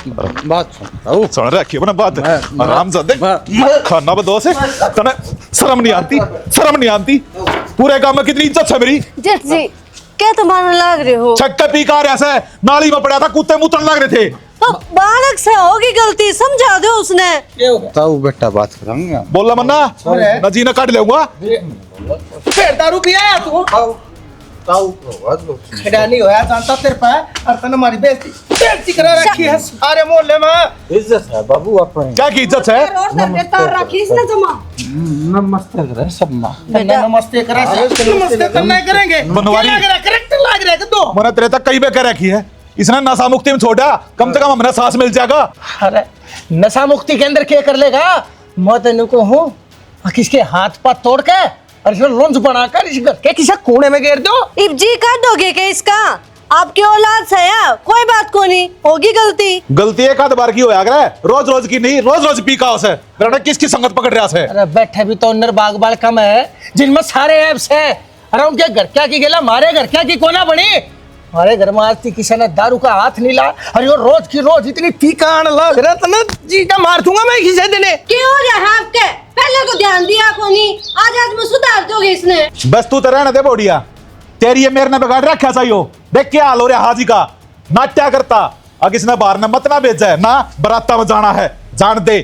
बात सुन रखी अपना बात आराम से खाना बदो से तने शर्म नहीं आती पूरे काम में कितनी इज्जत है मेरी। जेठ जी क्या तुम्हारा लाग रहे हो? छक्के पी कार ऐसे नाली में पड़ा था, कुत्ते मुतन लग रहे थे। तो बालक से होगी गलती, समझा दो उसने। ताऊ बेटा बात करेंगे बोला मन्ना ना जी ना काट लेऊंगा। फिर दारू पिया है तू? ताऊ को छड़ा नहीं होया जानता तेरे पे और तने हमारी बेइज्जती करा रखी है सारे मोहल्ले में। इज्जत है बाबू अपने क्या की इज्जत है? रखी इसने जमा। नमस्ते करे सब मां नमस्ते करा नमस्ते करना करेंगे बनवारी करेक्टर लाग रहा है तो मैंने तेरे तक कई बार कह रखी है, इसने नशा मुक्ति में छोड़ा, कम से कम हमें सांस मिल जाएगा। अरे नशा मुक्ति के अंदर क्या कर लेगा? मैं तेन को हूँ किसके हाथ पाथ तोड़ के और इसमें लोंज बनाकर इस घर के किसी कोने में घेर दो। इब जी कर दोगे क्या इसका? आपकी औलाद से है, कोई बात को नहीं, होगी गलती एक आध बार की होया करे, रोज रोज की नहीं, रोज रोज पी का उसे बेटा किसकी संगत पकड़ रहा है। अरे बैठे भी तो अंदर बाग बाल कम है जिनमें सारे ऐप्स है। अरे उनके घर क्या की गेला, मारे घर क्या की कोना बनी। हमारे घर में आज तक किसी ने दारू का हाथ नहीं ला। अरे वो रोज की रोज इतनी तीकान लग रहा था ना, जीटा मार दूंगा मैं किसी दिन। क्यों रहा आपके? पहले तो ध्यान दिया को नहीं, आज में सुधार दोगे इसने। बस तू तो रहने दे बोडिया, तेरी ये मेरे ने बिगाड़ रखा चाहिए। देख क्या हाल हो रहा हाजी का, नाट्या करता अब इसने बाहर ने मत ना भेजा है ना, बराता में जाना है जान दे,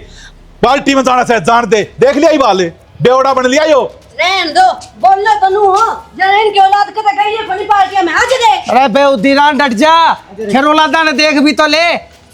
पार्टी में जाना है जान दे, देख लिया ही वाले बेवड़ा बन लिया यो। रहन दो, बोलना तो नू हो, जरा इनकी औलाद कते गई है बड़ी पार्टी में आज दे। अरे बेउदीरान डट जा, फिर औलादा ने देख भी तो ले।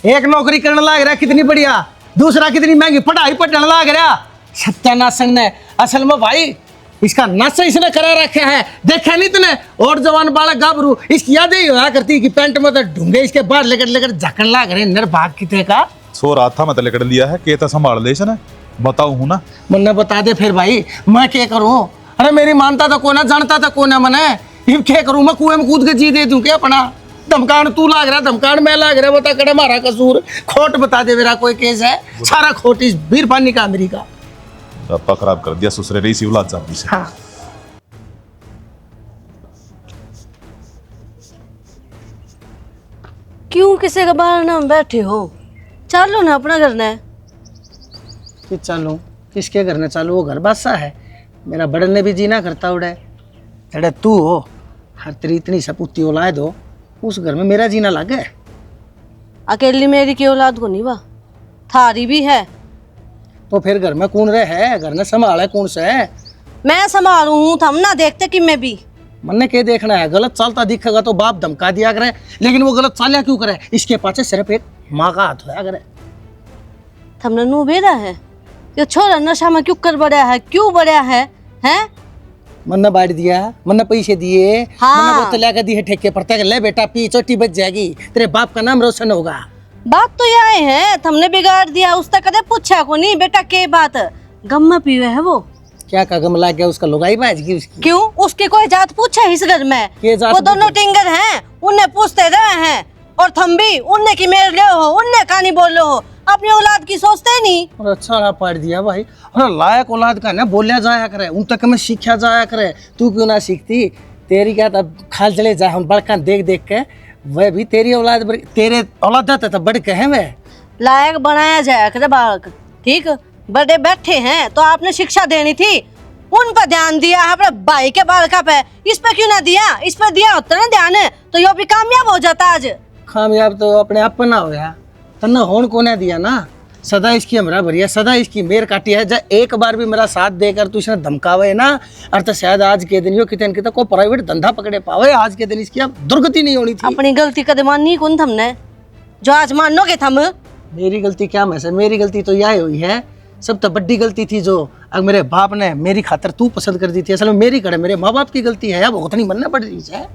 एक नौकरी करने लग रहा कितनी बढ़िया, दूसरा कितनी महंगी पढ़ाई पढ़ने लग रहा। सत्यानाशन ने असल में भाई इसका नशा इसने करा रखे है, देखा नहीं तूने? और जवान बालक गाभरू इसकी यादें ही होया करती कि पैंट में तो ढूंढे इसके बाहर लेकर लेकर झकन लग रहे नर भाग कितने का। सो रात था मतलब लेकर लिया है, केता संभाल ले इसने, बताऊ हूं ना। मन्ने बता दे फिर भाई मैं क्या करूं? अरे मेरी मानता तो कोना, जानता तो कोना मने, इब क्या करूं मैं? कुएं में कूद के जी दे दूं क्या अपना? धमकान तू लाग रहा, धमकान मैं लाग रहा, बता कड़े मारा कसूर, खोट बता दे मेरा कोई केस है? सारा खोट इस बीर पानी का अमेरिका रब्बा खराब कर दिया ससुरे रही सी औलाद जाती से। हाँ। क्यों किसी का बाहर ना बैठे हो? चलो ना अपना करना है। कि चलूं किसके घर में चालू? वो घर बादशाह है, मेरा बढ़ने भी जीना करता उड़े। अरे तू हो हर तेरी इतनी सपूती औलाद हो, उस घर में मेरा जीना लग है। अकेली मेरी की औलाद को नहीं बा, थारी भी है। तो फिर घर में कौन रहे है? घर ने संभाला कौन से है? मैं संभालू हूँ, हम ना देखते कि मैं भी। मन ने क्या देखना है? गलत चालता दिखेगा तो बाप धमका दिया करे, लेकिन वो गलत चालिया क्यों करे? इसके पाछे सिर्फ एक माँ का हाथ होया करे। हमने नू बेरा है ये छोरा नशा में क्यों कर बढ़िया है, क्यों बढ़िया है? हैं मन ने बांट दिया, मन ने पैसे दिए, हाँ। मन ने बोतल लेकर दिए ठेके पर तक, ले बेटा पी, चोटी बच जाएगी, तेरे बाप का नाम रोशन होगा। बात तो यह है, हमने बिगाड़ दिया। उसने कदे पूछा को नहीं बेटा के बात गम में पीवे है वो? क्या का गम लग गया उसका? लुगाई बाज गई उसकी। क्यों? उसकी कोई जात पूछा इस घर में? के जात वो दोनों टिंगर हैं, उन्हें पूछते रहे हैं। और थम भी उनने की मेर ले हो, उनने कहानी बोलो हो, अपनी औलाद की सोचते नहीं। और अच्छा रहा पाड़ दिया भाई। और लायक औलाद का ना बोलिया जाया करे, उन तक में सीखा जाया करे। तू क्यों ना सीखती? तेरी क्या तब खाल जले जाए हम बड़का देख देख के, वह भी तेरी औलाद तेरे औलाद तब बड़ के हैं वह। लायक बनाया जाया करे बालक, ठीक? बड़े बैठे हैं तो आपने शिक्षा देनी थी, उन पर ध्यान दिया है, अपने भाई के बालका पे। इस पे क्यों ना दिया? इस पे दिया होता ना ध्यान तो यो भी कामयाब हो जाता। आज कामयाब तो अपने आप पर ना होया, तन्ना होन को ना दिया ना। सदा इसकी हमरा भरिया, सदा इसकी मेर काटी है। जब एक बार भी मेरा साथ देकर तू इसने धमकावे ना, और तो शायद आज के दिन यो कितने कितना को प्राइवेट धंधा पकड़े पावे। आज के दिन इसकी अब दुर्गति नहीं होनी थी। अपनी गलती कदे माननी कौन थमने, जो आज मानोगे थम? मेरी गलती क्या मैं से? मेरी गलती तो यह हुई है, सब तो बड़ी गलती थी जो अब मेरे बाप ने मेरी खातर तू पसंद कर दी थी। असल में मेरी कड़े मेरे माँ बाप की गलती है, अब उतनी मनना पड़ रही है।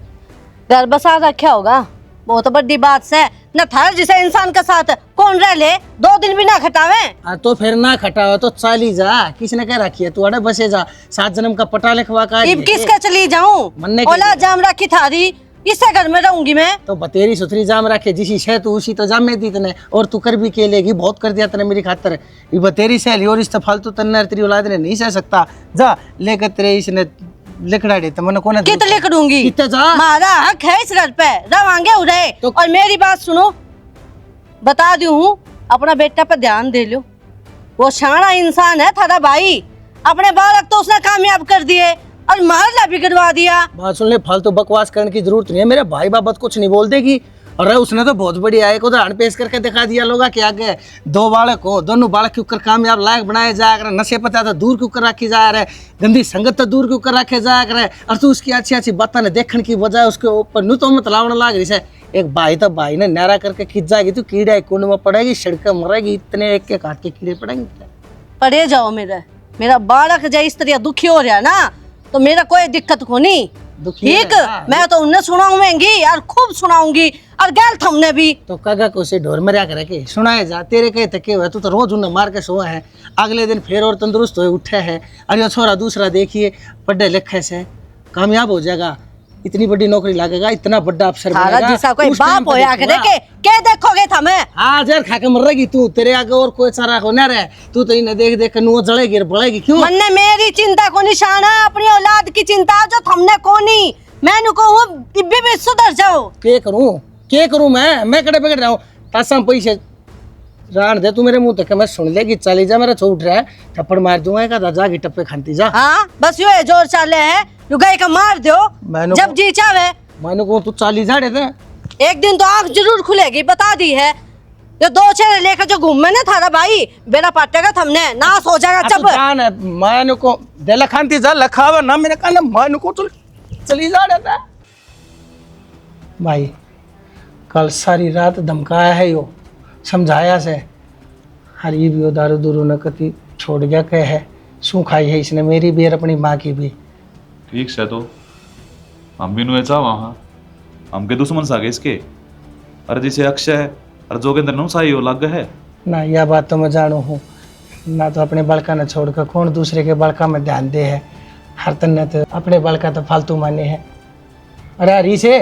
घर बसा रखा होगा, बहुत बड़ी बात से न था। जिसे इंसान का साथ कौन रह ले, 2 दिन भी ना खटावे। तो फिर ना खटावे तो चाली जा, किसने कह रखी है? तू अड़े बसे जा, 7 जन्म का पटा लिखवा का। इब किसका चली जाऊं? मन्ने औलाद जाम रखी थारी, इससे घर में रहूंगी मैं। तो बतेरी सुथरी जाम रखे, जिसी शे तू उसी तो जाम में दी तने, और तू कर भी के लेगी, बहुत कर दिया तने मेरी खातर। ये बतेरी सहेली और इस फालतू तन्ने तेरी औलाद ने नहीं सह सकता। जा लेकर तेरे इसने लिखड़ा दे, तो मैंने कोने कित लिख दूंगी? कित जा, हमारा हक है इस घर पे, रवांगे उड़े। तो और मेरी बात सुनो, बता दी हूँ, अपना बेटा पर ध्यान दे लो। वो शाना इंसान है थारा भाई। अपने बालक तो उसने कामयाब कर दिए और महल्ला बिगड़वा दिया। बात सुन ले, फालतू बकवास करने की जरूरत नहीं है। मेरे भाई बाबत कुछ नहीं बोल देगी। अरे उसने तो बहुत बढ़िया एक उदाहरण पेश करके दिखा दिया लोगों के आगे। दो बालक हो, दोनों बालक क्यों कर कामयाब लायक बनाए जा रहे, नशे पता तो दूर क्यों कर रखी जा रहे, गंदी संगत तो दूर क्यों कर रखे जा रहे, और तू उसकी अच्छी अच्छी बातें ने देखने की बजाय उसके ऊपर नु तो मत लावने लाग रही है। एक भाई तो भाई ने नारा करके खींच जाएगी, तू कीड़ा कुंड में पड़ेगी, सड़क मरेगी, इतने एक एक हाथ के कीड़े पड़ेंगे। पढ़े जाओ मेरा बालक जब इस तरह दुखी हो रहा ना, तो मेरा कोई दिक्कत को नहीं। ठीक, मैं तो उन्हें सुनाऊंगी और खूब सुनाऊंगी और गैल थमने भी। तो कागा को से ढोर मरिया करे के सुनाए जा, तेरे कहे थके हुए तू तो रोज उन्हें मार के सोया है, अगले दिन फिर और तंदुरुस्त हुए उठे है। और ये छोरा दूसरा देखिए पढ़े लिखे से कामयाब हो जाएगा, इतनी बड़ी नौकरी लगेगा, इतना बड़ा अफसर बनेगा। जैसा कोई बाप होया करे के देखोगे था मैं। हाँ जर खा के मरेगी तू, तेरे आगे और कोई सारा हो ना रहे, तू तो इन्हें देख देख नुआ जलेगी और बढ़ेगी। क्यों मन ने मेरी चिंता को निशाना, अपनी औलाद की चिंता जो थमने को नहीं। मैं कहूँ भी सुधर जाओ। के करूँ मैं कड़े पकड़ रहा हूँ। तासा पैसे रान दे तू मेरे मुंह तक मैं सुन लेगी, चली जा, मेरा छो उठ रहा है, थप्पड़ मार दूंगा, जागी टप्पे खाती जा। हाँ बस यो है जोर चाले है, युगाई का मार दो जब जी चाहे। मैंने को तू चाली जा रहे थे, एक दिन तो आंख जरूर खुलेगी, बता दी है। ये दो चेहरे लेकर जो घूमे ना थारा भाई, बेड़ा पाटेगा थमने, नाश हो जाएगा। जब मैंने को दे खाती जा लखावा ना, मैंने कहा ना मैंने को चली जा रहे थे। भाई कल सारी रात धमकाया है यो, समझाया से, हर ये भी दारू दूरू न कति छोड़ गया कह है, सू खाई है इसने मेरी भी और अपनी माँ की भी। ठीक से तो हम भी नुचा वहाँ हमके दुश्मन सागे इसके। अरे जैसे अक्षय है और जोगेंद्र नु साई हो लग है ना, यह बात तो मैं जानू हूँ ना, तो अपने बड़का न छोड़कर कौन दूसरे के बड़का में ध्यान दे है। हर तन्ने तो अपने बड़का तो फालतू माने है। अरे हरी से,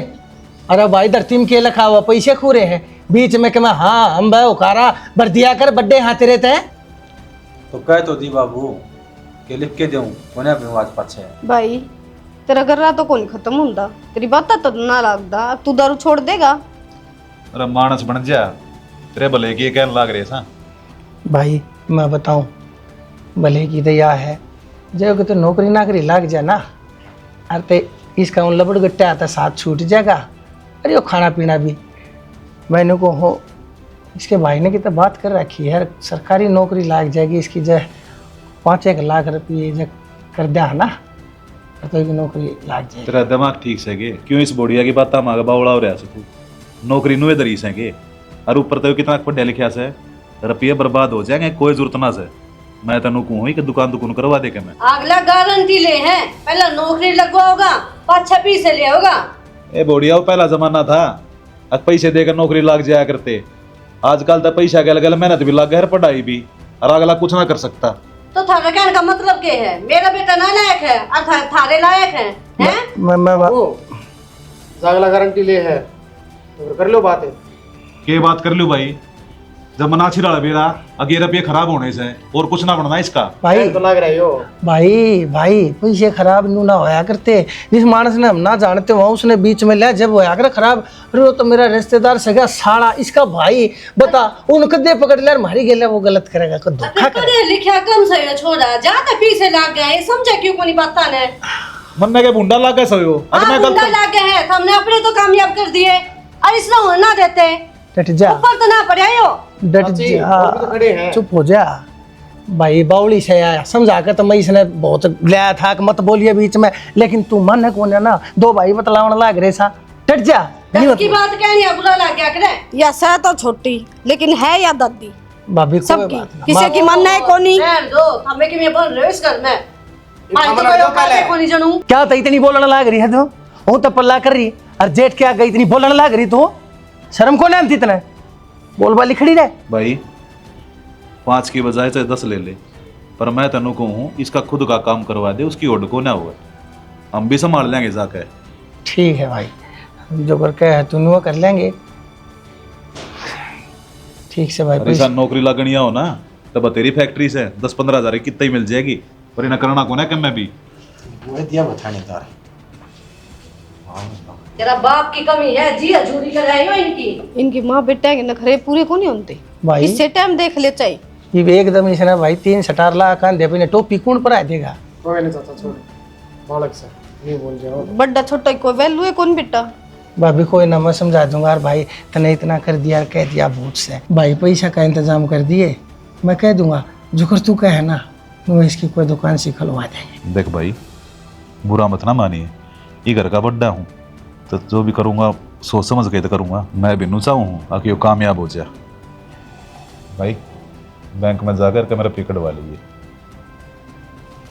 अरे भाई धरती में के लिखा हुआ पैसे खूरे हैं बीच में, कि मैं हाँ हम भाई उकारा भर दिया कर बड्डे हाथे रहते हैं। तो कह तो दी बाबू के लिख के दूं कोने अपने आवाज पाछे भाई तेरा गर्रा तो कौन खत्म होंदा, तेरी बात तो ना लगदा तू दारू छोड़ देगा। अरे मानस बन जा, तेरे भले की कहने लाग रहे सा। भाई मैं बताऊं, भले की तो यह है जब तो नौकरी नाकरी लग जाए ना, अरे इसका उन लबड़ गट्टा आता साथ छूट जाएगा। अरे वो खाना पीना भी मैंने को हो, इसके भाई ने की तो बात कर रखी है, सरकारी नौकरी लग जाएगी इसकी, जो 5-1 लाख रुपये जो कर दिया ना तो की नौकरी लग जाएगी। तेरा दिमाग ठीक से गे, क्यों इस बोड़िया की बात मांग बावड़ा हो रहा से तू, नौकरी नुए दरी से गे, और ऊपर तो कितना पढ़ा लिखा से, रुपये बर्बाद हो जाएंगे, कोई जरूरत ना से। मैं तेन कहूँ कि दुकान करवा दे के मैं अगला गारंटी ले हैं, पहला नौकरी लगवाओगा, 5-6 पैसे ले होगा। ए बोड़िया वो पहला जमाना था, अब पैसे देकर नौकरी लग जाया करते। आजकल तो पैसा गल गल मेहनत भी लग है, पढ़ाई भी, और अगला कुछ ना कर सकता। तो थारा कहने का मतलब क्या है? मेरा बेटा ना लायक है और थारे लायक है, हैं? मैं अगला गारंटी ले है तो कर लो बात है। के बात कर लूँ भाई, जब मना छिड़ा बेरा अगे रुपये खराब होने से और कुछ ना बनना इसका। भाई तो लग रही हो भाई पैसे खराब नू ना होया करते, जिस मानस ने हम ना जानते हो उसने बीच में ले, जब होया कर खराब। अरे वो तो मेरा रिश्तेदार सगा साला, इसका भाई बता उन कदे पकड़ ले हमारी गेले वो गलत करेगा, को धोखा करे। पढ़े लिखा कम सही छोड़ा, जाते पैसे लग गए, समझा क्यों को नहीं पता ने? मन के बुंडा लग गए सोयो, अगर मैं गुंडा लग गए हैं, हमने अपने तो कामयाब कर दिए और इसने होने ना देते। डट जा, ऊपर तो ना पड़े हो, डट जा, चुप हो जा। भाई बावली से आया समझा कर, तो मैं इसने बहुत लाया था कि मत बोलिए बीच में, लेकिन तू मन है कौन है ना, दो भाई बतलावन लाग रहे सा, डट जा। की बात कहनी है, बुरा लग गया करे। या सह तो छोटी लेकिन है या दादी भाभी को सबकी, किसी की मन है कोनी। रहने दो, हमें कि मैं बोल रहे हो इस घर में, आज तो कोई औकात है कोनी जनू। क्या तो इतनी बोलने लाग रही है तू, वो तो पल्ला कर रही, और जेठ क्या गई इतनी बोलने लाग रही तू, शर्म को नाम थी इतना बोल बाली खड़ी रहे। भाई 5 की बजाय चाहे 10 ले ले, पर मैं तेनों को हूँ इसका खुद का काम करवा दे, उसकी ओढ़ को ना हुआ, हम भी संभाल लेंगे जाकर। ठीक है भाई, जो करके है तू वो कर लेंगे। ठीक से भाई, ऐसा नौकरी लगनी हो ना तब तेरी फैक्ट्री से 10-15 हज़ार कितना ही मिल जाएगी, पर इन्हें करना को ना कम मैं भी वो दिया बताने दार। तेरा बाप की कमी है जी, हजूरी कराई हो इनकी। इनकी माँ बेटा के नखरे पूरे को नहीं होते भाई इससे टाइम देख ले चाहिए। ये एकदम इसने भाई 3 सटार ला कांधे पे टोपी कौन पर आ देगा। कोई नहीं चाचा छोड़, बालक से नहीं बोल जाओ। बड़ा छोटा कोई वैल्यू है कौन बेटा। भाभी कोई ना मैं समझा दूंगा। यार भाई तने इतना कर दिया, कह दिया बहुत से। भाई पैसा का इंतजाम कर दिए, मैं कह दूंगा जो कर तू कहे ना वो इसकी कोई दुकान से खुलवा देंगे। देख भाई, बुरा मत ना मानिए, ये घर का बड्डा हूँ, तो जो भी करूँगा सोच समझ के तो करूँगा। मैं भी चाहूँ हूँ ताकि वो कामयाब हो जाए। भाई बैंक में जाकर के मेरा फी कटवा लीजिए।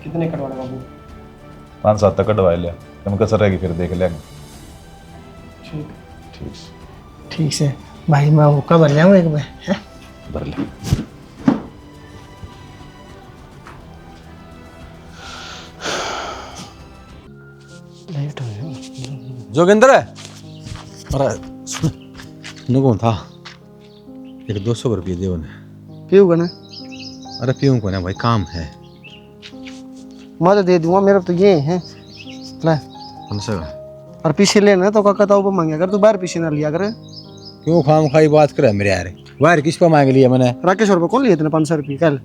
कितने कटवाने बाबू? 5-7 तक कटवा लिया, कम कसर रहेगी फिर देख लेंगे। ठीक। ठीक, ठीक से भाई मैं वो कब ले आऊँ एक बार हैं? भर ले। जोगिंदर अरे सुन नुको था एक 200 रुपये दे उन्हें। क्यों बना? अरे पीऊँ को ना भाई, काम है। मैं तो दे दूंगा, मेरा तो ये है ले। कौन सा? और पीछे लेना तो काका तो मांगे अगर तू बाहर पीछे ना लिया करे। क्यों खाम खाई बात करे मेरे यार? वायर किस पर मांग लिया मैंने? राकेश रुपये कौन लिए इतने 500 रुपये कल?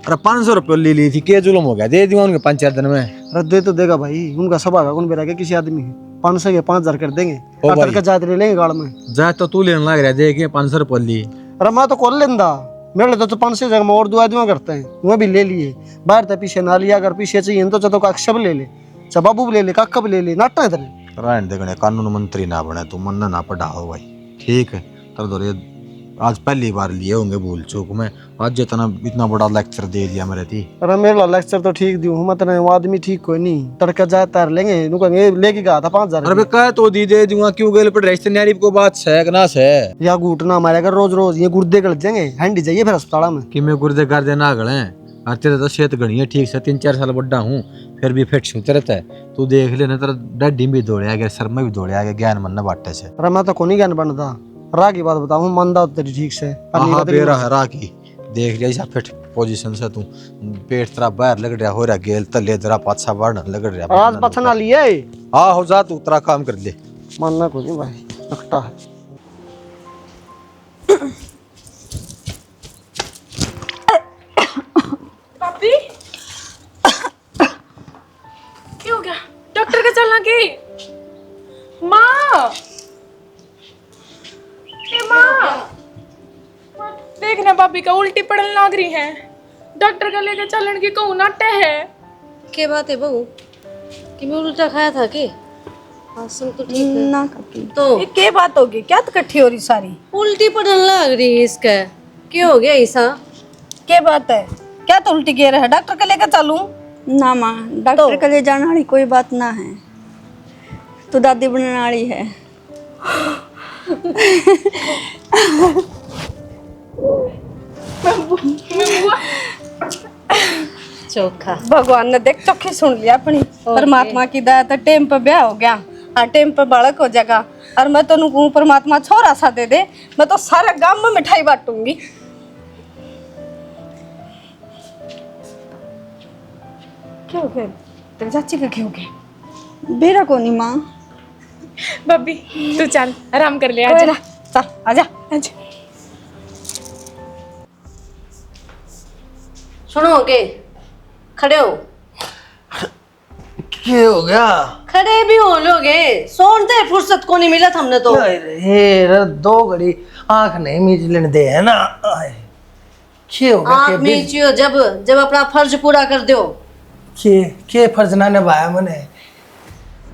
अरे 500 रुपये ले ली थी, क्या जुलम हो गया? दे दूंगा उनके 5-4 दिन में। अरे दे तो देगा भाई, उनका स्वभाव है, कौन बेरा के किसी आदमी है। 500 या 5000 कर देंगे, ओ अतर भाई। का जात ले लेंगे गाड़ में। जा तो तू लेने लग रहा है, देख 500 रुपये ली। अरे मैं तो कॉल लेंदा, मेरे लिए तो 500 जगह में और 2 आदमी करते हैं, वो भी ले लिए। बाहर तो पीछे ना लिया, अगर पीछे चाहिए तो चलो काक सब ले ले, बाबू भी ले ले, काका भी ले ले, नाटा इधर। रायन देखने कानून मंत्री ना बने तू, मन ना पढ़ा हो भाई। ठीक है तर दो आज पहली बार लिए होंगे भूल चूक में, आज जितना इतना बड़ा लेक्चर दे दिया मेरे थी। अरे मेरा लेक्चर तो ठीक दी हूँ, मतलब वो आदमी ठीक कोई नहीं, तड़का जाए तार लेंगे, नुकंगे लेके गया था 5000। अरे कह तो दी दे दूंगा, क्यों गेल पर रिश्तेदारी को बात है ना से या घुटना मारेगा रोज रोज, ये गुर्दे गल जाएंगे, हैंडी जाइए फिर अस्पताल में। कि मैं गुर्दे कर देना गले। और तेरे तो सेहत गणी है ठीक से, 3-4 साल बड़ा हूँ फिर भी फिट छूते रहता है। तू देख ले ना, तेरा डड्डी भी दौड़े आ गया, सर में भी दौड़े आ गया, ज्ञान मन बांटे से। अरे मैं तो कोनी ज्ञान बनता, राह की बात बताऊँ, मंदा तेरी ठीक से। हाँ बेरा है राह की, देख लिया ऐसा फिट पोजीशन से तू, पेट तेरा बाहर लग रहा हो रहा, गेल तले तेरा पाछा बढ़ने लग रहा। आज पछना लिए हाँ हो जा, तू तेरा काम कर ले। मानना को नहीं भाई, नकटा है। पापी क्या हो गया? डॉक्टर के चलना की माँ, माँ देखना पापी का उल्टी पड़ने लग रही है, डॉक्टर का लेके चलन की कहूँ नाटे है। क्या बात है बहू कि मैं उल्टा खाया था कि आसन तो ठीक है ना कभी तो ये क्या बात होगी, क्या इकट्ठी हो रही सारी? उल्टी पड़ने लग रही है इसका, क्या हो गया ऐसा? क्या बात है, क्या तो उल्टी गिर है? डॉक्टर के लेकर चलूं? ना माँ, डॉक्टर के लिए जाने वाली कोई बात ना है, तू दादी बनने वाली है। चोखा भगवान ने देख चोखे सुन लिया अपनी, परमात्मा की दया तो टेम पे ब्याह हो गया, हाँ टेम पे बालक हो जाएगा। और मैं तो कहूँ परमात्मा छोरा सा दे दे, मैं तो सारे गांव में मिठाई बांटूंगी। क्या हो गया तेरी चाची का? क्या हो गया? बेरा को नहीं माँ। बब्बी तू चल आराम कर ले, कोई आजा ना, चल आजा। आजा। सुनो के खड़े हो, क्या हो गया? खड़े भी हो लोगे, सोनते फुर्सत को नहीं मिला हमने तो। हे 2 घड़ी आंख नहीं मीच लेने दे है ना। आए, क्या हो गया? आँख मीचियो जब जब अपना फर्ज पूरा कर दो। के फर्ज ना निभाया मैंने?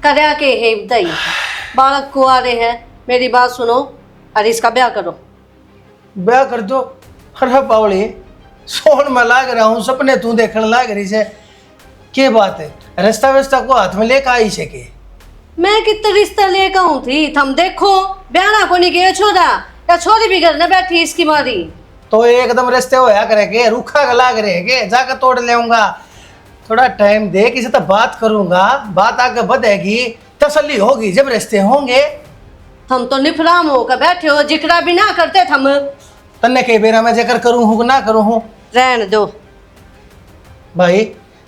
करया के है बताई, बालक को आ रहे हैं, मेरी बात सुनो और इसका ब्याह करो। ब्याह कर दो? अरे पावली सोन में लाग रहा हूँ, सपने तू देखने लाग रही से, के बात है? रिश्ता विश्ता को हाथ में लेकर आई से के? मैं कितना रिश्ता लेकर आऊँ थी, थम देखो ब्याह को नहीं गए छोरा, या छोरी भी घर न बैठी इसकी मारी। तो एकदम रिश्ते होया करेंगे, रूखा का लाग रहे के जाकर तोड़ लेऊंगा। थोड़ा टाइम दे, किसी तो बात करूंगा, बात आगे बढ़ेगी, तसल्ली होगी जब रिश्ते होंगे। हम तो निफराम होकर बैठे हो, जिक्रा भी ना करते थम। तन्ने कई बेरा मैं जिक्र करूँ हूँ ना करूँ हूँ? रहने दो भाई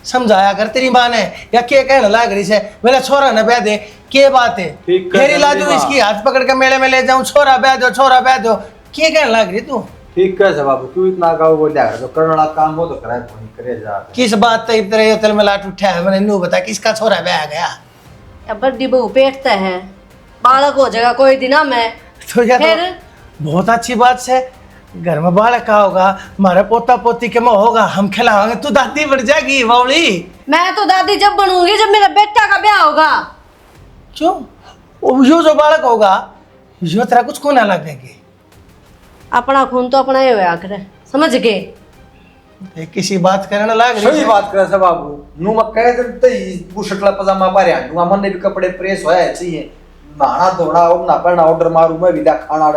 समझाया कर तेरी माँ ने, या के कहने लाग रही से मेरा छोरा न ब्याह दे, के बात है ठीक कर फेरी ला तेरी दूं माँ। इसकी हाथ पकड़ के मेले में ले जाऊं, छोरा ब्याह दो छोरा ब्याह दो, के कहने लाग रही तू? ठीक कैसे बाबू, क्यों इतना गाँव बोल दिया, जो करने वाला काम हो तो कराए, फोन करे जा। किस बात तो इधर होटल में लाट उठा है, मैंने नू बता किसका छोरा ब्याह गया? अब बड़ी बहू पेटता है, बालक हो जाएगा कोई दिन मैं तो यार फिर बहुत अच्छी बात से घर में बालक का होगा, हमारा पोता पोती के में होगा, हम खिलाएंगे, तू दादी बढ़ जाएगी बावली। मैं तो दादी जब बनूंगी जब मेरा बेटा का ब्याह होगा। क्यों? वो जो बालक होगा यो तेरा कुछ को ना लगेगी। अपना खून तो अपना ही होया करे, समझ गए? ये किसी बात करने लग रही सही है। बात करे से बाबू, नू मैं कह देते ही बुशटला पजामा पारे दूंगा, मन ने भी कपड़े प्रेस होया चाहिए, नहाना धोना और ना पड़ना, ऑर्डर मारूं मैं भी खाना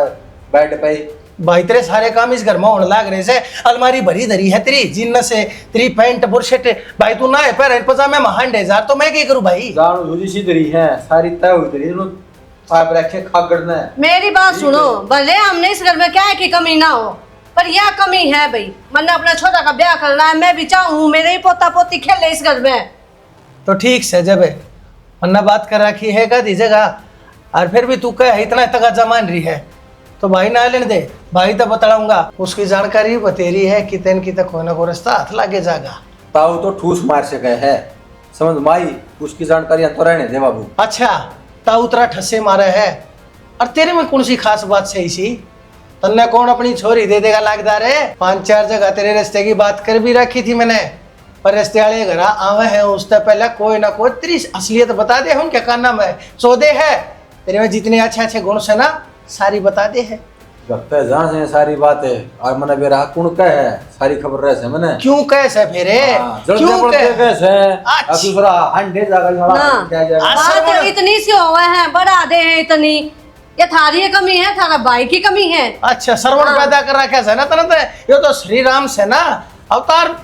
बेड पे। भाई तेरे सारे काम इस घर में होने लग रहे से, अलमारी भरी धरी है तेरी जिन्नस से, तेरी पैंट बुरशट, भाई तू ना है पैर पजामे में हांडे जार, तो मैं क्या करूं भाई? जानो जुदी सी धरी है, सारी तय हुई धरी, नु साहब रखे खागड़ ने। मेरी बात सुनो, भले हमने इस घर में क्या है कि कमी ना हो, पर यह कमी है भाई, मैंने अपना छोटा का ब्याह करना है, मैं भी चाहूँ मेरे ही पोता पोती खेले इस घर में। तो ठीक से जब वरना बात कर रखी है का दी जगह, और फिर भी तू कह इतना तगाजा मान रही है, तो भाई ना लेने दे, भाई तो बतलाऊंगा, उसकी जानकारी बतेरी है कि तेन की तक कोई ना कोई रास्ता हाथ लागे जागा। ताऊ तो ठूस मार सके है, समझ माई, उसकी जानकारी तो रहने दे बाबू। अच्छा ताऊ तेरा ठस्से मारे है, और तेरे में कौन सी खास बात सही सी? तन्ने कौन अपनी छोरी दे देगा लागदार है? 5-4 जगह तेरे रिश्ते की बात कर भी रखी थी मैंने, पर रिश्ते वाले घर आवे हैं उससे पहले कोई ना कोई तेरी असलियत बता दे, हम क्या करना मैं सौदे है तेरे में जितने अच्छे अच्छे गुण से ना सारी बता दे है। लगता है जान से सारी बात है, और मैंने बेरा कुण का है सारी खबर रहे से मैंने। क्यों कैसे फेरे? क्यों कैसे? अच्छा। दूसरा हंडे जागा ना क्या जाएगा? बात इतनी सी हो गए हैं, बढ़ा दे हैं इतनी, ये थारी कमी है, थारा भाई की कमी है। अच्छा श्रवण पैदा कर रखा है ना तने, ये तो श्री राम से ना अवतार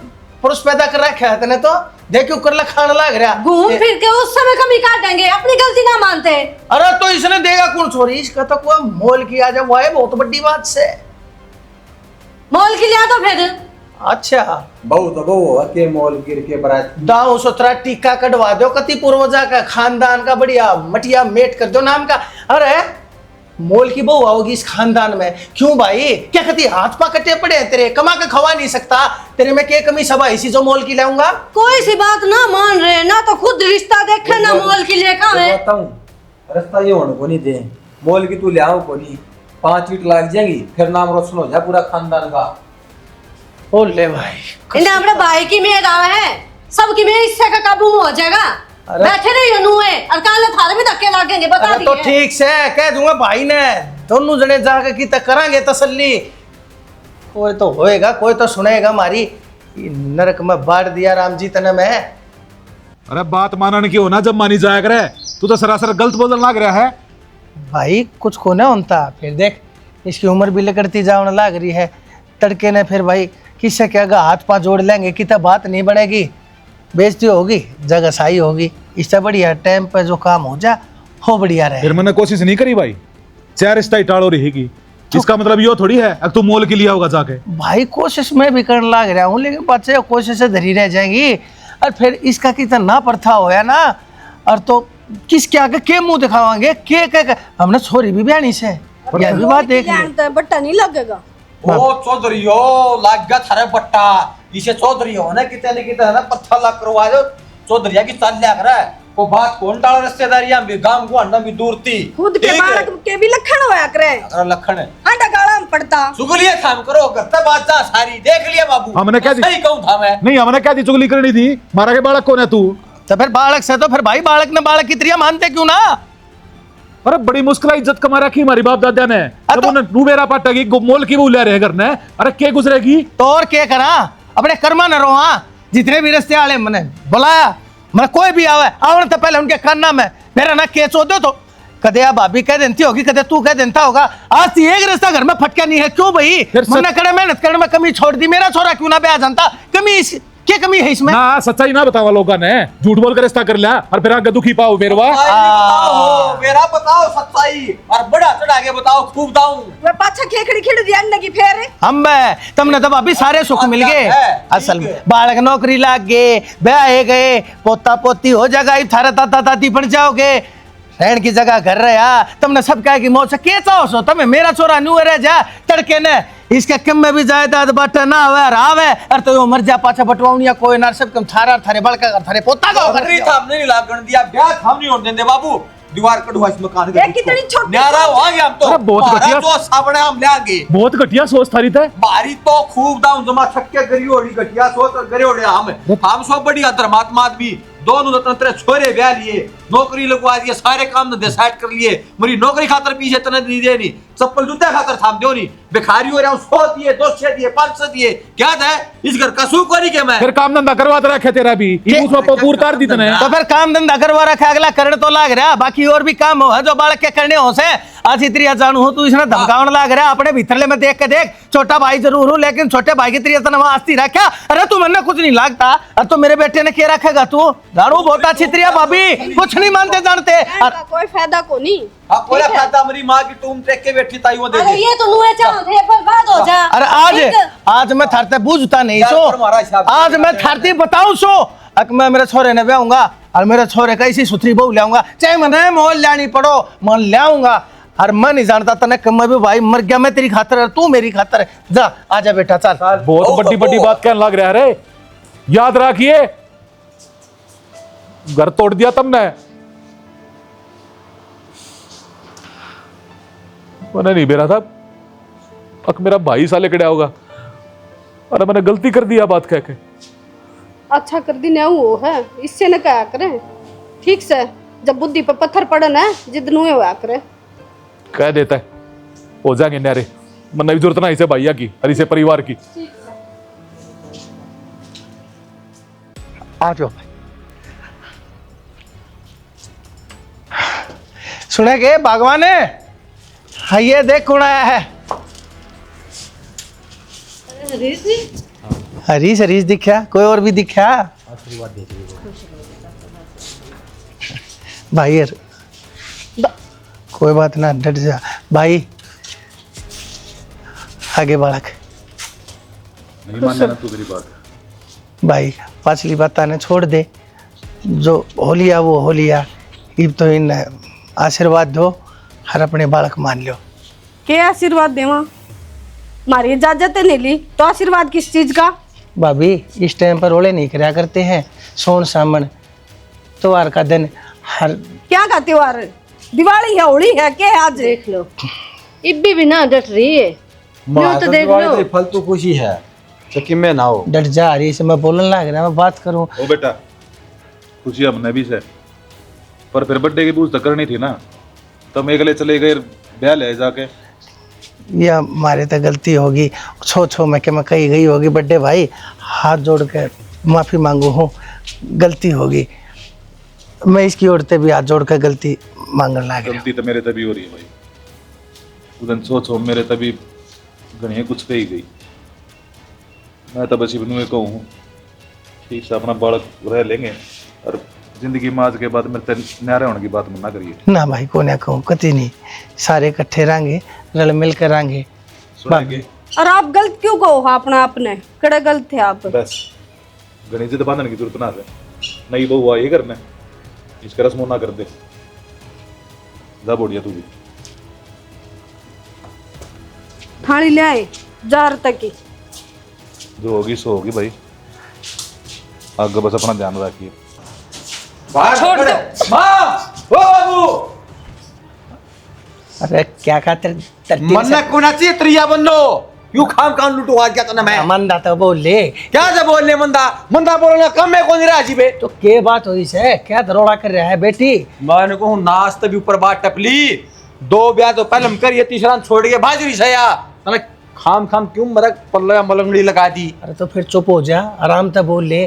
पुरुष पैदा कर रखा है तने, तो देखो कर खाने लग रहा घूम फिर के उस समय कमी काटेंगे, अपनी गलती ना मानते। अरे तो इसने देगा कौन छोरी, इसका तो कोई मोल किया जब वो है बहुत बड़ी बात से। मोल के लिया तो फिर अच्छा बहु तो बहु के मोल गिर के बरात दाऊ सोतरा टीका कटवा दो, कति पूर्वजा का खानदान का बढ़िया मटिया मेट कर दो नाम का। अरे मोल की बहू आओगी इस खानदान में, क्यों भाई? क्या कहती हाथ पा कटे पड़े हैं तेरे, कमा के खवा नहीं सकता, तेरे में क्या कमी सभा इसी जो मोल की लाऊंगा? कोई सी बात ना मान रहे ना, तो खुद रिश्ता देखे ना मोल के लिए कहा है। बताऊं रास्ता ये होने को नहीं दे, मोल की तू ले आओ को नहीं, 5 ईंट लग जाएंगी, फिर नाम रोशन हो जाए पूरा खानदान का। बोल ले भाई, इन्हें अपने भाई की मेहर आवे है, सबकी मेहर इससे का काबू में हो जाएगा। बैठे रहिए नुए, और काले थारे भी धक्के लागेंगे, बता अरे तो दिए। ठीक से कह दूंगा भाई ने, दोनों जने जाकर की तक करांगे तसल्ली, कोई तो होएगा कोई तो सुनेगा हमारी। नरक में बांट दिया राम जी तने मैं। अरे बात मानने की हो ना, जब मानी जाया करे, तू तो सरासर गलत बोलने लग रहा है। भाई कुछ को ना होता, फिर देख इसकी उम्र भी लगती जाने लग रही है, तड़के ने फिर भाई किससे क्या हाथ पांव जोड़ लेंगे कि तब बात नहीं बनेगी, बेइज्जती होगी, जगह सही होगी, इससे बढ़िया टाइम पे जो काम हो जा हो बढ़िया रहे। फिर मैंने कोशिश नहीं करी भाई, चार रिश्ता ही टाड़ो रहेगी, इसका मतलब ये थोड़ी है अब तू मोल के लिया होगा जाके। भाई कोशिश मैं भी करने लग रहा हूँ, लेकिन बच्चे कोशिश से धरी रह जाएंगी, और फिर इसका कितना ना प्रथा होया ना, और तो किसके आगे के मुंह दिखावांगे के हमने छोरी भी बयानी से यह भी बात देख ली। बट्टा नहीं लगेगा। ओ चौधरी हो लाग गया थारे बट्टा, इसे चौधरी हो ना कितने न कितने ना पत्थर ला करवा दो, चौधरिया की चाल लिया करे, वो बात कौन डाला रिश्तेदारियां भी गांव को अंडा भी दूर थी, खुद के बालक के भी लखन होया करे, अगर लखन है आटा गाला में पड़ता। चुगलियां काम करो, करता बात जा सारी देख लिया बाबू। हमने क्या दी? सही कहूं था मैं, नहीं हमने क्या दी चुगली करनी थी, मारा के बालक कौन है तू? तो फिर बालक से तो फिर भाई बालक ने बालक की त्रिया मानते क्यों ना? अरे बड़ी मुश्किल इज्जत कमा रखी हमारी बाप दादा ने, जब उन्हें नूबेरा पाटेगी मोल की बोल रहे घर ने, अरे के गुजरेगी? तो और क्या करा, अपने कर्मा न रहो। हाँ जितने भी रिश्ते वाले मैंने बुलाया, मैं कोई भी आवे आवने तो पहले उनके करना में मेरा ना केस हो दो, तो कदे आप भाभी कह देती होगी, कदे तू कह देता होगा, आज एक रिश्ता घर में फटका नहीं है, क्यों भाई? मैंने करे मेहनत करने में कमी छोड़ दी, मेरा छोरा क्यों ना ब्याह जानता, कमी क्या कमी है इसमें? ना सच्चाई ना बतावा लोगों ने, झूठ बोल कर रिश्ता कर लिया और फिर आगे दुखी पाओ मेरवा। बताओ मेरा बताओ सच्चाई और बड़ा चढ़ा के बताओ खूब दाऊं। वे पाछा खेखड़ी खिड़ दिया लगी फेर हम तुमने तो भाभी सारे सुख मिल गए। असल में बालक नौकरी लाग गए, ब्याह गए, पोता पोती हो जाएगा, थारे दादा दादी बन जाओगे, रहन की जगह घर रहा, तुमने सब कहा कि मौज से के चाहो सो तुम्हें मेरा छोरा न्यू रह जा तड़के ने इसके कम में भी जायदाद बटा ना हुआ रावे अरे तो मर जा पाछा बटवाऊं या कोई ना सब कम थारा थारे बड़का थारे पोता का अरे हमने नहीं लागण दिया ब्याह हम नहीं होने देंगे बाबू। दीवार कटवा इस मकान ये कितनी छोटी न्यारा हो गए हम तो। अरे बहुत घटिया। जो सामने हम लेंगे बहुत घटिया सोच थारी थे। बारी तो खूब दाऊं जमा छक्के गरियोड़ी घटिया सोच और गरियोड़े हम सब बढ़िया धर्मात्मा आदमी दोनों तंत्र छोरे ब्याह लिए, नौकरी लगवा दिए, सारे काम धंधे सेट कर लिए, मेरी नौकरी खातर पीछे तने नहीं दे नहीं, चप्पल जूते खातर थाम दो नहीं, भिखारी हो रहा हूं 100 दिए 200 दिए 500 दिए क्या है इस घर का सू करी के मैं फिर काम धंधा करवा तो रखे तेरा भी पूर कर दी तने। तो फिर काम धंधा करवा रखा अगला करने तो लाग रहा बाकी और भी काम हो है जो बालक के करने हो से आज इतनी जानू हो तू इसने धमकावन लाग रहा अपने भीतरले में देख के देख छोटा भाई जरूर हूँ लेकिन छोटे भाई की तरीके आस्ती रखा अरे तू मन कुछ नहीं लागता अब तो मेरे बेटे ने क्या रखेगा तू जानू बहुत अच्छी तरीका भाभी कुछ नहीं मानते जानते कोई फायदा को नहीं। अब कोई फायदा मेरी माँ की टूम देख के बैठी ताई वो दे अरे ये तो नुए चाहते हैं बर्बाद हो जा। अरे आज मैं थारते बूझता नहीं सो आज मैं थारती बताऊं सो अक मैं मेरे छोरे ने ब्याऊंगा और मेरे छोरे का इसी सुथरी बहू लाऊंगा चाहे मैंने मोल लानी पड़ो मन लाऊंगा और मैं नहीं जानता तने कम भी भाई मर गया मैं तेरी खातर है तू मेरी खातर है जा आजा बेटा चल। बहुत बड़ी बड़ी बात कहने लग रहा है रे, याद रखिए घर तोड़ दिया तुमने। मैंने नहीं बेरा था अक मेरा भाई साले कड़ा होगा अरे मैंने गलती कर दिया बात कह के। अच्छा कर दी ना वो है इससे न क्या करें ठीक से जब बुद्धि पर पत्थर पड़े ना जिद नुए हुआ करे कह देता है हो जाएंगे न्यारे मन भी जरूरत ना इसे भैया की और इसे परिवार की। आ जाओ सुने के भगवान हाँ ये देख कौन आया है। हरीश हरीश दिखा कोई और भी दिखा भाई यार कोई बात ना डट जा भाई आगे बालक नहीं मानना ना तू मेरी बात भाई पाछली बात आने छोड़ दे जो हो लिया वो हो लिया अब तो इन आशीर्वाद दो हर अपने बालक मान लो। के आशीर्वाद देवा मारी इजाजत नहीं ली तो आशीर्वाद किस चीज का। भाभी इस टाइम पर ओले नहीं कराया करते हैं सोन सामन त्योहार का दिन हर क्या का त्योहार दिवाली है होली है के आज देख लो इब्बी भी ना डट रही है यूं तो देख लो फल तो खुशी है तो कि मैं ना हो डट जा रही से मैं बोलने लग रहा मैं बात करूं ओ बेटा खुशी हमने भी से पर फिर बर्थडे की पूछ तो करनी थी ना तो मैं अगले चले गए ब्याह ले जाके या हमारे तो गलती होगी छो मैं के मैं कही गई होगी बर्थडे भाई हाथ जोड़ कर माफ़ी मांगू हूँ गलती होगी मैं इसकी ओर से भी हाथ जोड़ कर गलती मांगने लग रहा गलती तो मेरे तभी हो रही है भाई उधन सोचो मेरे तभी गणिया कुछ कही गई मैं तो बस इबनुए को हूँ ठीक से अपना बालक रह लेंगे और जिंदगी में आज के बाद मेरे न्यारे होने की बात मत ना करिए ना भाई को ना कहूँ कति नहीं सारे इकट्ठे रहेंगे रल मिल कर रहेंगे सुनेंगे और आप गलत क्यों कहो अपना आपने कड़े गलत थे आप बस गणित तो बांधने की जरूरत ना है नहीं बहू ये करना इसका रस्म ना कर दे जा बोलिया तू भी थाली ले आए जार तक की जो होगी सो होगी भाई आगे बस अपना ध्यान रखिए छोड़ दो माँ ओ बाबू अरे क्या खातिर मन कोना चाहिए त्रिया बंदो यू खाम कान लुटो आज क्या तो मैं मंदा तो बोले क्या जब बोलने मंदा मंदा बोलना कम है कौन राजी बे तो के बात हुई से क्या दरोड़ा कर रहा है बेटी मैंने को नाच तभी ऊपर बात टपली 2 ब्याह तो पहले हम करिए तीसरा छोड़ के बाजरी से या तने खाम खाम क्यों मरक पल्ला मलंगड़ी लगा दी। अरे तो फिर चुप हो जा आराम से बोल ले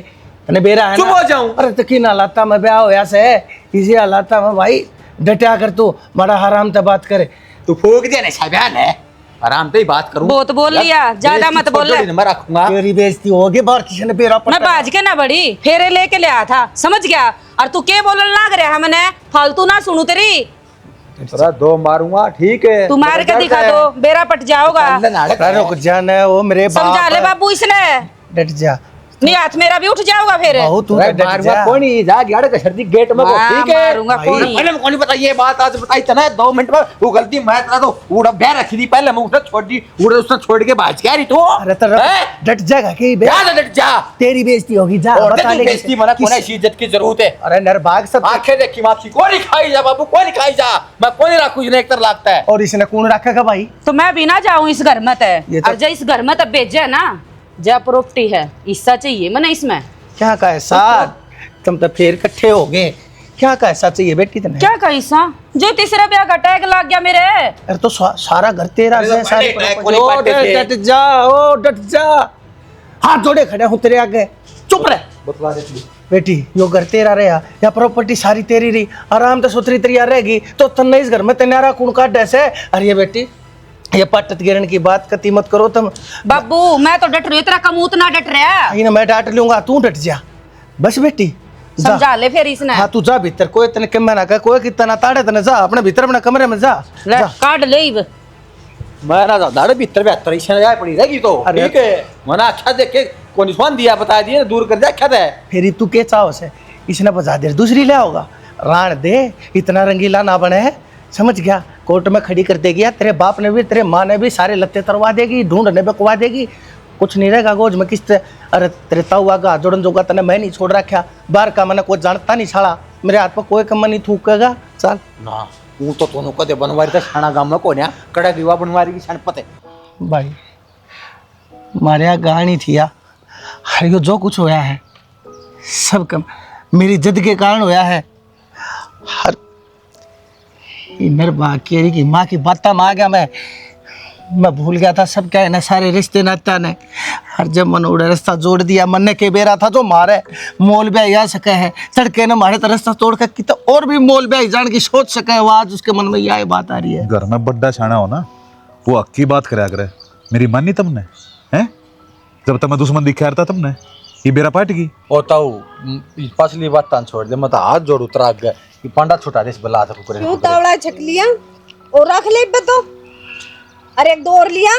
तने बेरा है चुप हो जाऊं अरे तो की ना लाता मैं ब्याह होया से इसी हालाता में भाई डटा कर तू बड़ा आराम से बात करे तू फूक दिया ना साबियान है आराम से ही बात करूं। बहुत बोल लिया, ज्यादा मत बोल ले। मैं रखूंगा। तेरी बेइज्जती होगी, बाहर किसी ने बेरा मैं बाज के ना बड़ी फेरे लेके ले आया था, समझ गया। और तू के बोलने लग रहा है मैंने, फालतू ना सुनू तेरी। तेरा दो मारूंगा, ठीक है। तू मार के दिखा दो, बेरा पट जाओगा। रुक जाना, वो मेरे समझा ले बाबू इसने। डट जा, नहीं हाथ मेरा भी उठ जाओगा फिर। बहू तू डट जा। कौन ही जा गया का सर्दी गेट में को, ठीक है। मारूंगा कोनी। पहले कौन पता ये बात आज बताई तना 2 मिनट में वो गलती मैं तेरा तो उड़ा बे रखी थी, पहले मैं उसे छोड़ दी, उड़े उसने छोड़ के भाज के आ रही तू। अरे तो डट जाएगा कि बे, जा डट जा, तेरी बेइज्जती होगी, जा और बता तू ले बेइज्जती मना कोने इज्जत की जरूरत है। अरे नरबाग सब आंखें देखी मापसी कोई खाई जा बाबू, कोई खाई जा, मैं कोई रखू जिन्हें एक तरह लगता है। और इसने कौन रखेगा भाई? तो मैं भी ना जाऊं इस घर में ये तो- और जो इस घर में तब भेजे ना, जा प्रॉपर्टी है हिस्सा चाहिए मैंने इसमें। क्या का ऐसा, तुम तो फिर इकट्ठे हो गए। क्या का ऐसा चाहिए बेटी तने? क्या का हिस्सा? जो तीसरा ब्याह का टैग लग गया मेरे। अरे तो सारा घर तेरा अरे तो है, सारी पहले प्रॉपर्टी। कोई बात नहीं। डट जा, ओ डट जा, हाथ जोड़े खड़े हूं तेरे आगे, चुप रह। बतला देती बेटी यो घर तेरा रहा या प्रॉपर्टी सारी तेरी रही, आराम से सुथरी तैयार रहेगी तो तन्ने इस घर में तेनारा कौन काट ऐसे। अरे ये बेटी ये पट्टत गिरन की बात कती मत करो तुम। बाबू मैं तो डट रही हूँ, तेरा कमूत ना डट रहा। ना मैं डांट लूंगा, तू डट जा बस बेटी। जा। समझा ले फिर इसने। हाँ तू जा भीतर, कोई तने के मैं ना कह, कोई कितना ताड़े तने जा अपने भीतर अपने कमरे में जा। ले, जा। काट ले इब। मैं ना दाड़े भीतर बेहतर इसे जाए पड़ी रहेगी तो अरे ठीक है। मना अच्छा देख के कौन स्वान दिया बता दिए दूर कर जा क्या है। फिर तू के चाहो से इसने बजा दे दूसरी ले होगा, रान दे, इतना रंगीला ना बने है, समझ गया। कोर्ट में खड़ी कर देगी, तेरे बाप ने भी तेरे माँ ने भी सारे लत्ते तरवा देगी, ढूंढने बकवा देगी, कुछ नहीं रहेगा गोज में किस्त। अरे तेरे ताऊ आगा जोड़न जोगा तने मैं नहीं छोड़ रखा, बाहर का मैंने कोई जानता नहीं छाड़ा, मेरे हाथ पर कोई कम नहीं थूकेगा। चल ना वो तो तोनो कदे बनवारी था छाना गांव में कोन्या कड़ा विवाह बनवारी की छान पते भाई मारिया गानी थी या हर यो जो कुछ होया है सब कम मेरी जिद के कारण होया है। हर इनर बाकी की माँ की बात में आ गया, मैं भूल गया था सब क्या है ना, सारे रिश्ते नाता ने हर जब मन उड़े रास्ता जोड़ दिया, मन ने के बेरा था जो मारे मोल ब्याह या सके है, तड़के ने मारे तो रास्ता तोड़ कर कितना और भी मोल ब्याह जान की सोच सके है, वो आज उसके मन में यह बात आ रही है। घर में बड्डा छाना हो ना, वो अक्की बात कराया करे, मेरी मानी तुमने हैं जब तक मैं दुश्मन दिखा रहा था तुमने ये बेरा पाट की ओताऊ पसली बात तान छोड़ दे, मत हाथ जोड़ उतरा गए कि पांडा छुटा दे इस बला था कुकरे क्यों तावड़ा छक लिया और रख ले इब्बे तो। अरे एक दो और लिया।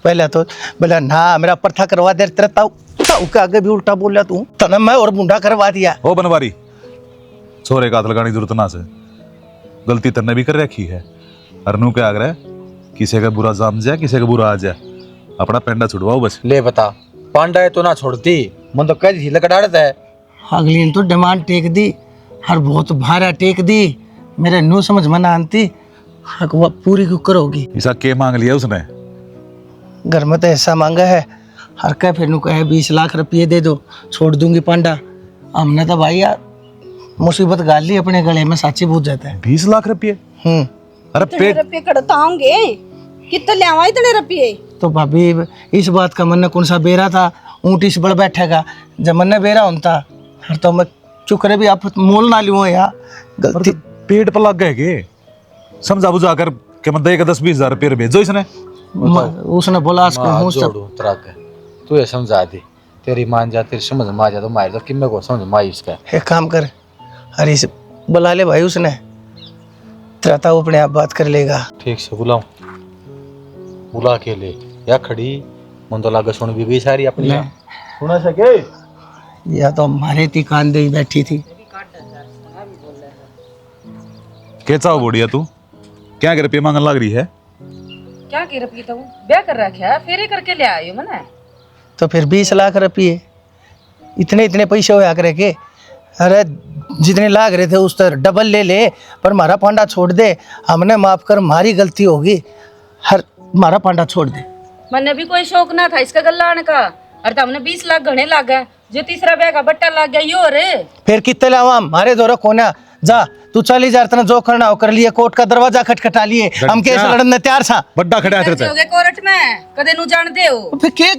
पहले तो बोला ना मेरा परथा करवा दे, तेरा ताऊ ताऊ के आगे भी उल्टा बोल रहा तू, तने मैं और मुंडा करवा दिया। ओ बनवारी छोरे का हाथ लगाने की जरूरत ना से, गलती तन्ने भी कर रखी है, अरनू के आग्रह किसी का बुरा जाम जाए किसी का बुरा आ जाए, अपना पेंडा छुड़वाओ बस। ले बता पांडा है तो ना छोड़ती, मन तो कह दी लकड़ाड़ता है। अगली ने तो डिमांड टेक दी, हर बहुत भारा टेक दी, मेरे नो समझ में ना आती, हक वो पूरी क्यों करोगी। ऐसा के मांग लिया उसने? घर में तो ऐसा मांगा है, हर कह फिर नु कहे 20 लाख रुपये दे दो छोड़ दूंगी पांडा। हमने तो भाई यार मुसीबत गाल ली अपने गले में, साची पूछ जाता है। 20 लाख रुपये? अरे इतने पेट रुपये कड़ता होंगे, कितने ले आवा इतने रुपये? तो भाभी इस बात का मन ने कौन सा बेरा था, ऊँट इस बड़ बैठेगा, जब मन ने बेरा होता हर तो मैं चुकरे भी आप मोल ना लियो यार, गलती पेट पर लग गए के समझा बुझा कर के मैं देगा 10-20 हजार रुपये भेजो इसने। उसने बोला आज माँ हूँ जोड़ू उतरा के तू ये समझा दे, तेरी मान जा तेरी समझ में आ जा तो मार दो कि मैं को समझ में आई इसका। एक काम कर, अरे इसे बुला ले भाई, उसने तेरा ताऊ अपने आप बात कर लेगा। ठीक से बुलाऊं, बुला के ले या खड़ी मन तो लागे सुन भी गई सारी अपनी सुना सके या तो हमारे थी कांदे ही बैठी थी। के चाहो बोडिया तू क्या रुपये मांगने लग रही है? क्या की रुपये तो ब्याह कर रखा है, फेरे करके ले आयो मैंने। तो फिर 20 लाख रुपये इतने इतने पैसे होया करे के, अरे जितने लाग रहे थे उस तरह डबल ले ले, पर हमारा पांडा छोड़ दे, हमने माफ कर, हमारी गलती होगी, हर हमारा पांडा छोड़ दे। मैंने भी कोई शौक ना था इसका गल्ला आने का, और हमने 20 लाख घने लाग गए, जो तीसरा ब्याह का बट्टा लाग गया यो रे। फिर कितने लावा हमारे दौरा कोना, जा तू 40,000 तना जो करना हो कर लिए, कोर्ट का दरवाजा खटखटा लिए, हम केस लड़ने तैयार था। बड्डा खड़ा है तेरे होगे कोर्ट में कदे नु जानते हो। फिर क्या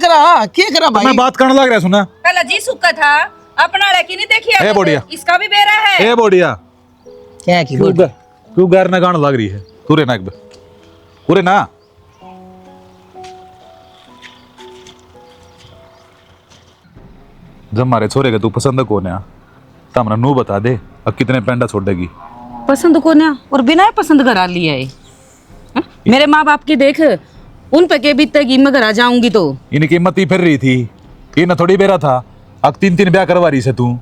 करा भाई, मैं बात करने लग रहा सुना। पहला जी सुक्का था अपना लड़की नहीं देखी ए बोडिया, इसका भी बेरा है। ए बोडिया क्या की क्यों गैर ना गाना लग रही है? तू रे ना एक पूरे ना जब मारे छोरे के तू पसंद कौन है तो हमने नू बता दे अब कितने पेंडा छोड़ेगी। पसंद को ना और बिना पसंद करा लिया है। हाँ? मेरे माँ बाप की देख, उन पे के बीतेगी मैं घर जाऊंगी तो। इनकी कीमत ही फिर रही थी, इन थोड़ी बेरा था। अब 3 ब्याह करवा रही से तू।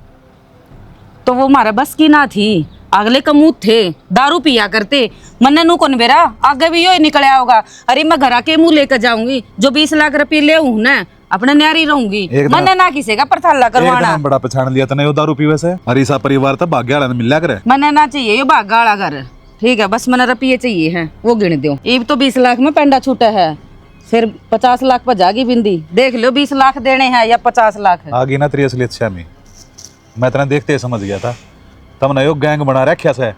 तो वो हमारा बस की ना थी, अगले कमूत थे, दारू पिया करते। मन्ने नू कौन बेरा आगे भी यो ही निकला होगा। अरे मैं घर के मुंह लेकर जाऊंगी, जो 20 लाख रुपये ले हूं ना अपने न्यारी रहूंगी। मन्ने ना किसी का परथाला करवाना। बड़ा पहचान लिया तने यो दारू पीवे से। अरे सा परिवार तो भाग्य वाला मिला करे। मन्ने ना चाहिए यो भागा वाला घर, ठीक है। बस मन्ने रुपये चाहिए है, वो गिन दो। ये तो 20 लाख में पेंडा छूटा है, फिर 50 लाख पर जागी बिंदी। देख लो 20 लाख देने हैं या 50 लाख। आगे ना तेरी असलियत शामी मैं इतना देखते समझ गया था। तब ना यो गैंग बना रखा से।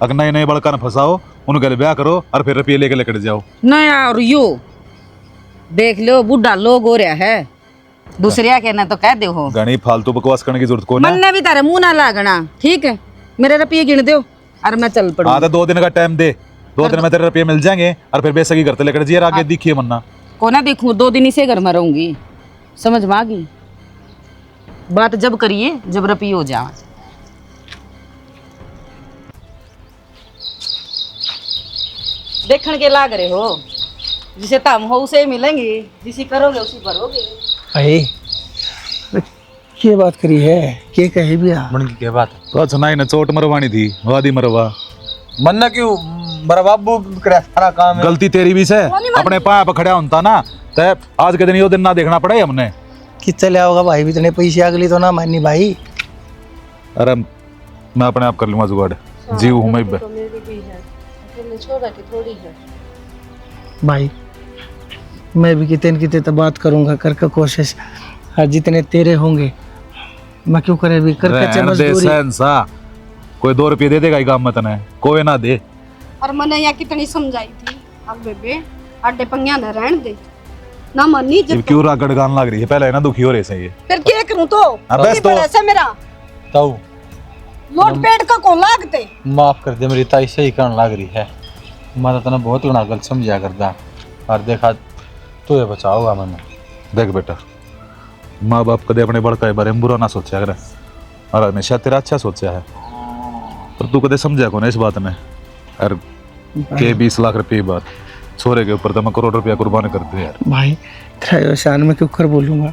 अगर नए नए बड़का न फंसाओ, उनके ब्याह करो और फिर रुपये लेके लेकर जाओ। नया और यो देख लो बूढ़ा लोग हो रहा है, दूसरे कहना तो कह दो हो। घनी फालतू बकवास करने की जरूरत को ना। मन्ने भी तारे मुंह ना लागना, ठीक है। मेरे रुपये गिन दो और मैं चल पड़ूं। हाँ तो 2 दिन का टाइम दे, 2 दिन में तेरे रुपये मिल जाएंगे और फिर बेसगी करते लेकर जिए। आगे दिखिए मन्ना को ना देखूं, 2 दिन इसे घर में रहूंगी। समझ में आ गई बात? जब करिए जब रुपये हो जाए। देखने के लाग रहे हो, जिसे तम हो उसे मिलेंगे, जिसे करोगे उसी भरोगे। भाई क्या बात करी है, के कहे बिया मन की क्या बात है? तो अच्छा ना चोट मरवानी थी, वादी मरवा। मन्ना क्यों मेरा बाबू करे सारा काम है। गलती तेरी भी से, अपने पाया पर खड़ा होता ना तो आज के दिन यो दिन ना देखना पड़े हमने। कि चले आओगा भाई, भी इतने पैसे अगली तो ना माननी भाई। अरे मैं अपने आप कर लूंगा जुगाड़, जीव हूं मैं। भाई मैं भी कितने तो बात करूंगा करके कोशिश, और जितने तेरे होंगे मैं क्यों करे भी करके मजदूरी। कोई 2 रुपये दे देगा ही काम मत ने, कोई ना दे। और मैंने यहाँ कितनी समझाई थी, अब बेबे अड्डे पंगिया न रहने दे ना मनी। ये क्यों रागड़ गान लग रही है? पहले ना दुखी हो रहे से ये। फिर क्या करूं तो बस तो ऐसा मेरा ताऊ लोट पेट का कौन लागते। माफ कर दे, मेरी ताई सही करने लग रही है। मैं तो तना बहुत गुना गलत समझा करता और देखा तो ये बचाओगा मैंने। देख बेटा, माँ बाप कदे अपने बड़का के बारे में बुरा ना सोचा करे और हमेशा तेरा अच्छा सोचा है। पर तू कदे समझा कौन है इस बात में? और के 20 लाख रुपये बात छोरे के ऊपर तो मैं करोड़ रुपया कुर्बान कर दे यार। भाई तेरा शान में क्यों कर बोलूंगा।